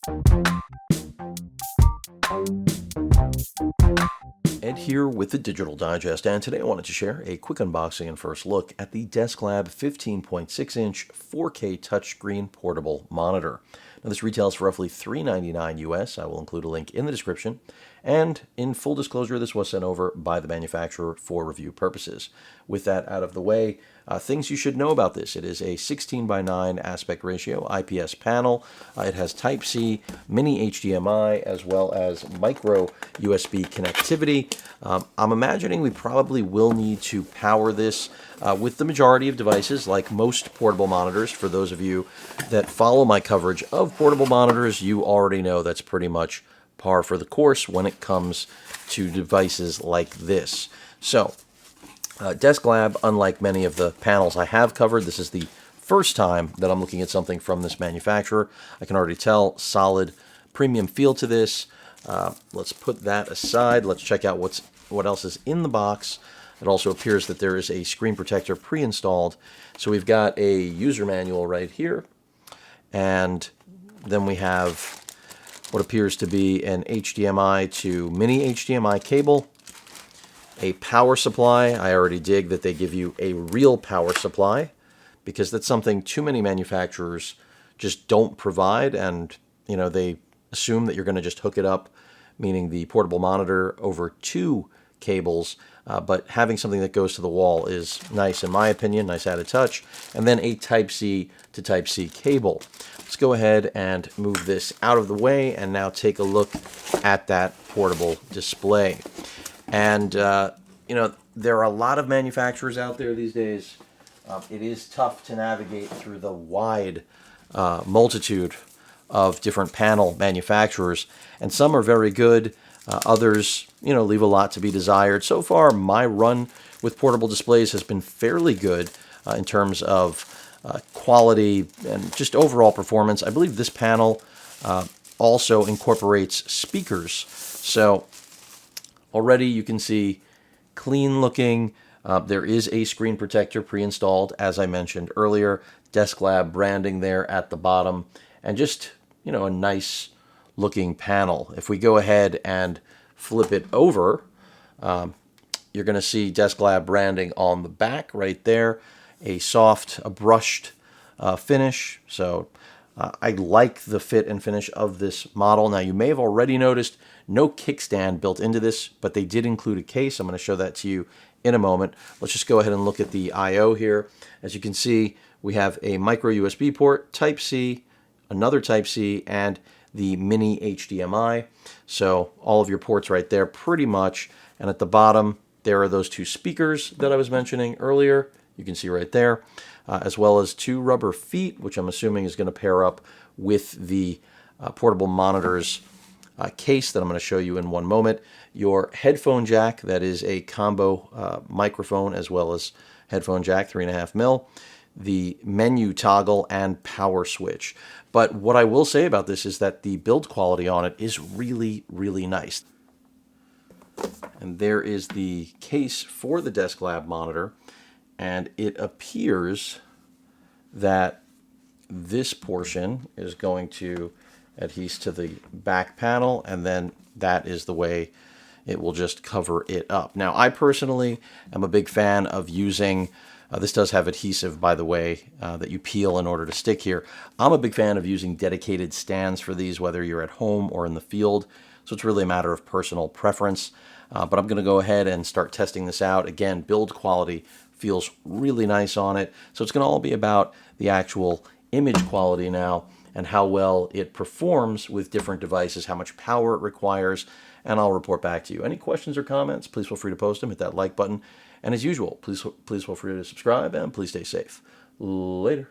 Ed here with the Digital Digest, and today I wanted to share a quick unboxing and first look at the Desklab 15.6-inch 4K touchscreen portable monitor. Now this retails for roughly $399 US. I will include a link in the description. And in full disclosure, this was sent over by the manufacturer for review purposes. With that out of the way, things you should know about this. It is a 16:9 aspect ratio IPS panel. It has Type-C, mini HDMI, as well as micro USB connectivity. I'm imagining we probably will need to power this with the majority of devices, like most portable monitors. For those of you that follow my coverage of portable monitors, you already know that's pretty much par for the course when it comes to devices like this. So, Desklab, unlike many of the panels I have covered, this is the first time that I'm looking at something from this manufacturer. I can already tell solid premium feel to this. Let's put that aside. Let's check out what else is in the box. It also appears that there is a screen protector pre-installed. So we've got a user manual right here, and then we have what appears to be an HDMI to mini HDMI cable, a power supply. I already dig that they give you a real power supply, because that's something too many manufacturers just don't provide, and they assume that you're going to just hook it up, meaning the portable monitor, over two cables, but having something that goes to the wall is nice in my opinion, nice added touch. And then a Type-C to Type-C cable. Let's go ahead and move this out of the way and now take a look at that portable display. And there are a lot of manufacturers out there these days. It is tough to navigate through the wide multitude of different panel manufacturers, and some are very good. Others, leave a lot to be desired. So far, my run with portable displays has been fairly good in terms of quality and just overall performance. I believe this panel also incorporates speakers. So already you can see clean looking. There is a screen protector pre-installed, as I mentioned earlier. Desklab branding there at the bottom, and just, a nice looking panel. If we go ahead and flip it over, you're going to see Desklab branding on the back right there. A brushed finish. So I like the fit and finish of this model. Now, you may have already noticed no kickstand built into this, but they did include a case. I'm going to show that to you in a moment. Let's just go ahead and look at the I/O here. As you can see, we have a micro USB port, Type-C, another Type-C, and the mini HDMI. So all of your ports right there pretty much. And at the bottom, there are those two speakers that I was mentioning earlier. You can see right there, as well as two rubber feet, which I'm assuming is going to pair up with the portable monitor's case that I'm going to show you in one moment. Your headphone jack, that is a combo microphone as well as headphone jack, 3.5mm. The menu toggle and power switch. But what I will say about this is that the build quality on it is really, really nice. And there is the case for the Desklab monitor, and it appears that this portion is going to adhere to the back panel, and then that is the way it will just cover it up. Now, I personally am a big fan of using this does have adhesive, by the way, that you peel in order to stick here. I'm a big fan of using dedicated stands for these, whether you're at home or in the field. So it's really a matter of personal preference. But I'm going to go ahead and start testing this out. Again, build quality feels really nice on it. So it's going to all be about the actual image quality now and how well it performs with different devices, how much power it requires, and I'll report back to you. Any questions or comments, please feel free to post them. Hit that like button. And as usual, please feel free to subscribe, and please stay safe. Later.